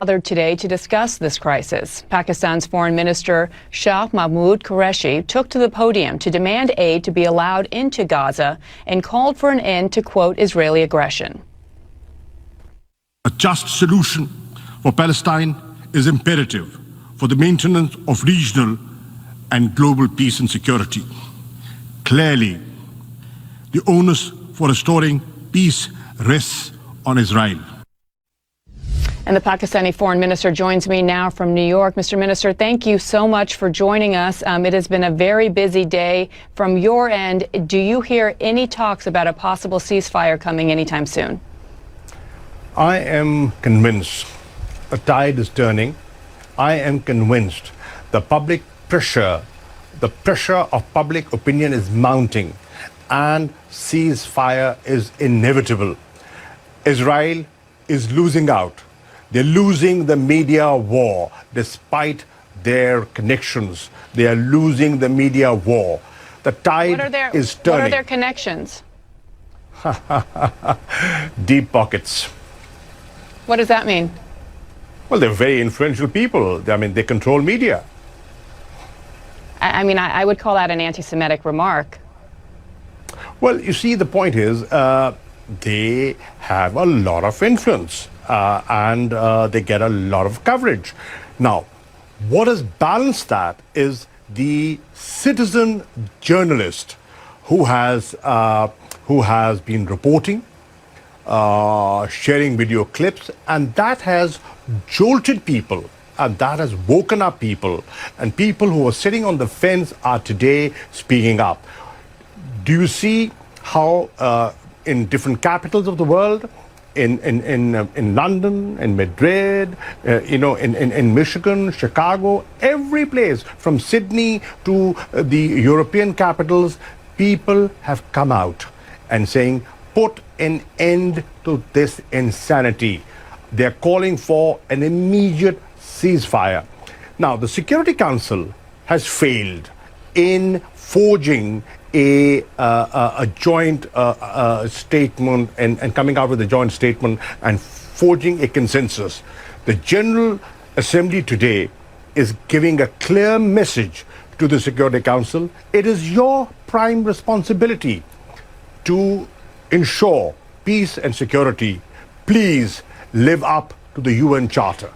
Gathered today to discuss this crisis. Pakistan's Foreign Minister Shah Mehmood Qurashi took to the podium to demand aid to be allowed into Gaza and called for an end to, quote, Israeli aggression. A just solution for Palestine is imperative for the maintenance of regional and global peace and security. Clearly, the onus for restoring peace rests on Israel. And the Pakistani Foreign Minister joins me now from New York. Mr. Minister, thank you so much for joining us. It has been a very busy day. From your end, do you hear any talks about a possible ceasefire coming anytime soon? I am convinced a tide is turning. I am convinced the public pressure, the pressure of public opinion is mounting, and ceasefire is inevitable. Israel is losing out. They're losing the media war despite their connections. They are losing the media war. The tide is turning. What are their connections? Deep pockets. What does that mean? Well, they're very influential people. I mean, they control media. I would call that an anti-Semitic remark. Well, you see, the point is they have a lot of influence. And they get a lot of coverage. Now, what has balanced that is the citizen journalist who has been reporting, sharing video clips, and that has jolted people, and that has woken up people, and people who are sitting on the fence are today speaking up. Do you see how in different capitals of the world, in London, in Madrid, in Michigan, Chicago, every place, from Sydney to the European capitals, people have come out and saying, put an end to this insanity. They're calling for an immediate ceasefire. Now, the Security Council has failed in forging a joint statement and coming out with a joint statement and forging a consensus. The General Assembly today is giving a clear message to the Security Council. It is your prime responsibility to ensure peace and security. Please live up to the UN Charter.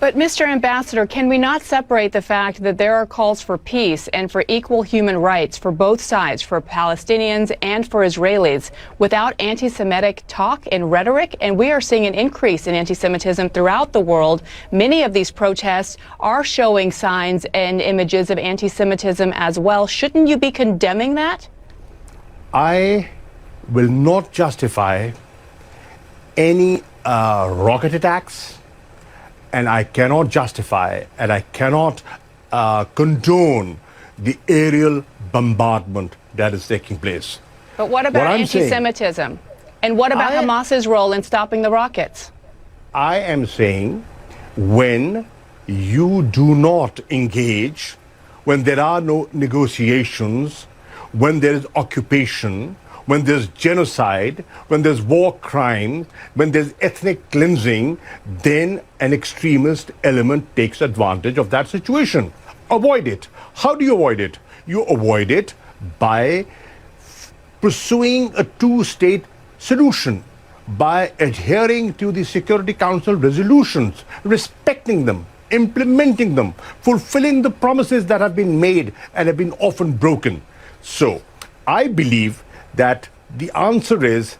But, Mr. Ambassador, can we not separate the fact that there are calls for peace and for equal human rights for both sides, for Palestinians and for Israelis, without anti-Semitic talk and rhetoric? And we are seeing an increase in anti-Semitism throughout the world. Many of these protests are showing signs and images of anti-Semitism as well. Shouldn't you be condemning that? I will not justify any rocket attacks. And I cannot justify and I cannot condone the aerial bombardment that is taking place. But what about anti-Semitism? And what about Hamas's role in stopping the rockets? I am saying when you do not engage, when there are no negotiations, when there is occupation, when there's genocide, when there's war crimes, when there's ethnic cleansing, then an extremist element takes advantage of that situation. Avoid it. How do you avoid it? You avoid it by pursuing a two-state solution, by adhering to the Security Council resolutions, respecting them, implementing them, fulfilling the promises that have been made and have been often broken. So, I believe that the answer is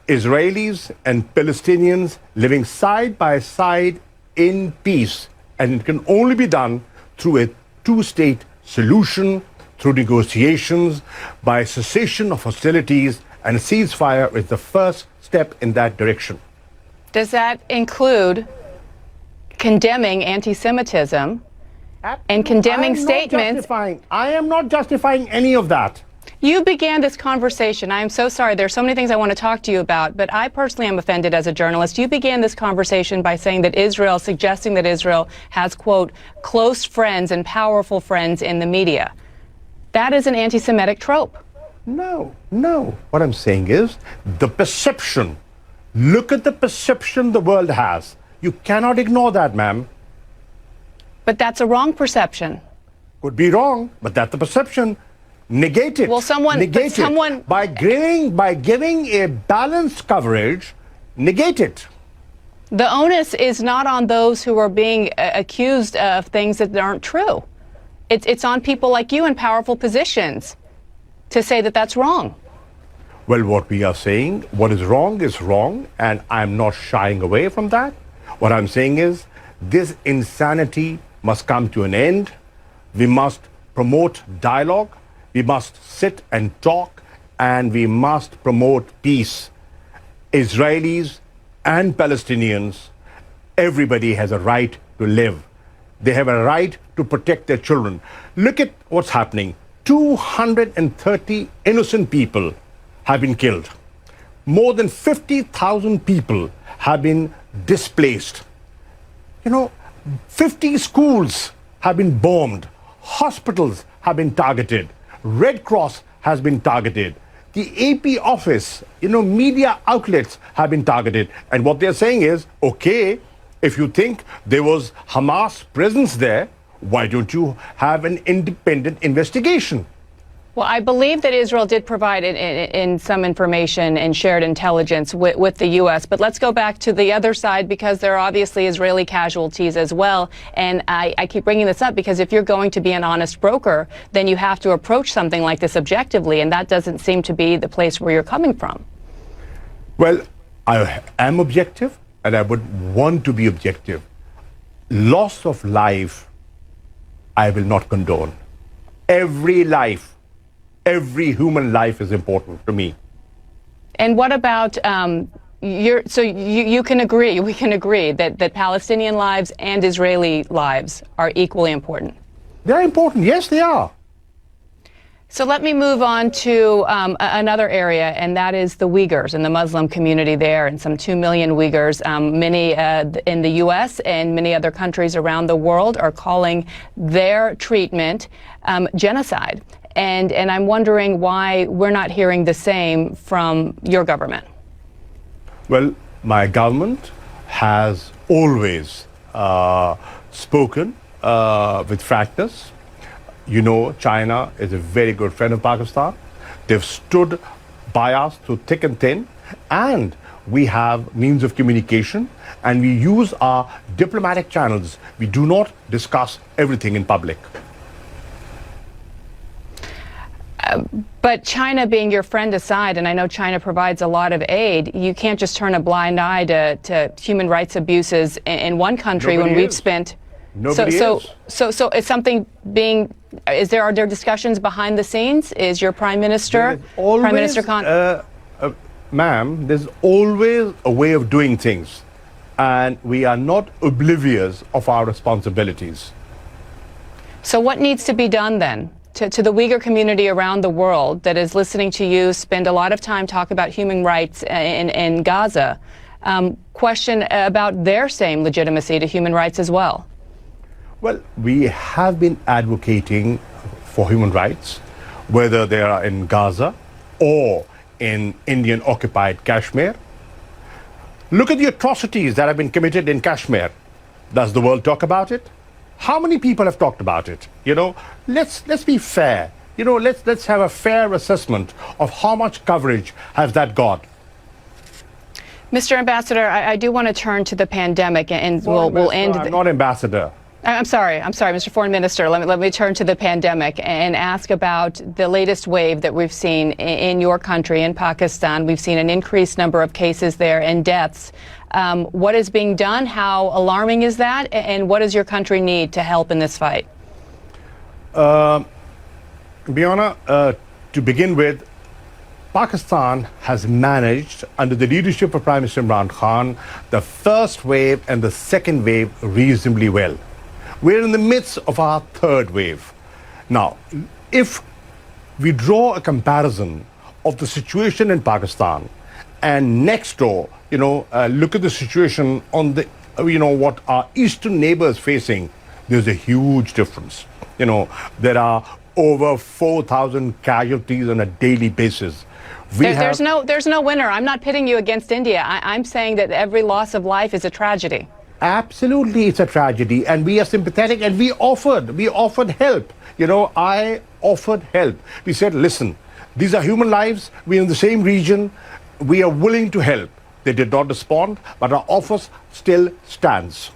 Israelis and Palestinians living side by side in peace. And it can only be done through a two-state solution, through negotiations, by cessation of hostilities, and a ceasefire is the first step in that direction. Does that include condemning anti-Semitism and condemning statements? I am not justifying any of that. You began this conversation. I am so sorry. There are so many things I want to talk to you about, but I personally am offended as a journalist. You began this conversation by saying that suggesting that Israel has, quote, close friends and powerful friends in the media. That is an anti-Semitic trope. No. What I'm saying is the perception. Look at the perception the world has. You cannot ignore that, ma'am. But that's a wrong perception. Could be wrong, but that's the perception. Negate it. Well, negate it. By giving a balanced coverage, negate it. The onus is not on those who are being accused of things that aren't true. It's on people like you in powerful positions to say that that's wrong. Well, what we are saying, what is wrong, and I'm not shying away from that. What I'm saying is, this insanity must come to an end. We must promote dialogue. We must sit and talk, and we must promote peace. Israelis and Palestinians, everybody has a right to live. They have a right to protect their children. Look at what's happening. 230 innocent people have been killed. More than 50,000 people have been displaced. 50 schools have been bombed. Hospitals have been targeted. Red Cross has been targeted. The AP office, media outlets have been targeted. And what they're saying is, okay, if you think there was Hamas presence there, why don't you have an independent investigation? Well, I believe that Israel did provide in some information and shared intelligence with the U.S. But let's go back to the other side, because there are obviously Israeli casualties as well. And I keep bringing this up because if you're going to be an honest broker, then you have to approach something like this objectively. And that doesn't seem to be the place where you're coming from. Well, I am objective, and I would want to be objective. Loss of life, I will not condone. Every life, every human life is important to me. And what about you can agree, we can agree that Palestinian lives and Israeli lives are equally important? They're important, yes, they are. So let me move on to another area, and that is the Uyghurs and the Muslim community there, and some 2 million Uyghurs. Many in the U.S. and many other countries around the world are calling their treatment genocide. And I'm wondering why we're not hearing the same from your government. Well, my government has always spoken with frankness. China is a very good friend of Pakistan. They've stood by us through thick and thin, and we have means of communication, and we use our diplomatic channels. We do not discuss everything in public. But China being your friend aside, and I know China provides a lot of aid, you can't just turn a blind eye to human rights abuses in one country. Nobody when we've is. spent. Nobody is. So is something being? Are there discussions behind the scenes? Is your Prime Minister, Prime Minister Khan? Ma'am, there's always a way of doing things, and we are not oblivious of our responsibilities. So what needs to be done then? To the Uyghur community around the world that is listening to you spend a lot of time talk about human rights in Gaza, question about their same legitimacy to human rights as well. Well, we have been advocating for human rights, whether they are in Gaza or in Indian-occupied Kashmir. Look at the atrocities that have been committed in Kashmir. Does the world talk about it? How many people have talked about it? Let's be fair. Let's have a fair assessment of how much coverage has that got. Mr. Ambassador, I do want to turn to the pandemic, and we'll end. I'm not ambassador. I'm sorry, Mr. Foreign Minister. Let me turn to the pandemic and ask about the latest wave that we've seen in your country, in Pakistan. We've seen an increased number of cases there and deaths. What is being done? How alarming is that? And what does your country need to help in this fight? Biana, to begin with, Pakistan has managed, under the leadership of Prime Minister Imran Khan, the first wave and the second wave reasonably well. We're in the midst of our third wave. Now, if we draw a comparison of the situation in Pakistan and next door, look at the situation on the, what our eastern neighbors facing, there's a huge difference. There are over 4,000 casualties on a daily basis. There's no winner. I'm not pitting you against India. I'm saying that every loss of life is a tragedy. Absolutely, it's a tragedy, and we are sympathetic, and we offered help. You know, I offered help. We said, listen, these are human lives, we're in the same region, we are willing to help. They did not respond, but our offer still stands.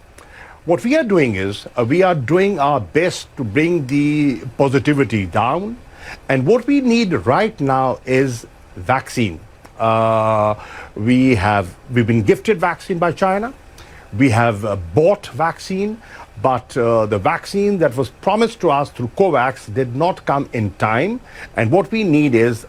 What we are doing is, we are doing our best to bring the positivity down, and what we need right now is vaccine. We've been gifted vaccine by China. We have bought vaccine, but the vaccine that was promised to us through COVAX did not come in time. And what we need is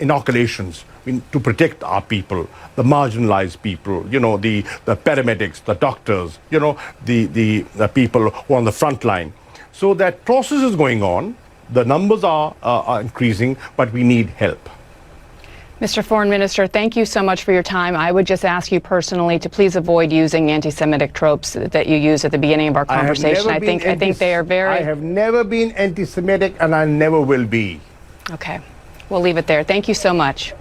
inoculations to protect our people, the marginalized people, you know, the paramedics, the doctors, you know, the people who are on the front line. So that process is going on. The numbers are increasing, but we need help. Mr. Foreign Minister, thank you so much for your time. I would just ask you personally to please avoid using anti-Semitic tropes that you used at the beginning of our conversation. I think they are very... I have never been anti-Semitic, and I never will be. Okay. We'll leave it there. Thank you so much.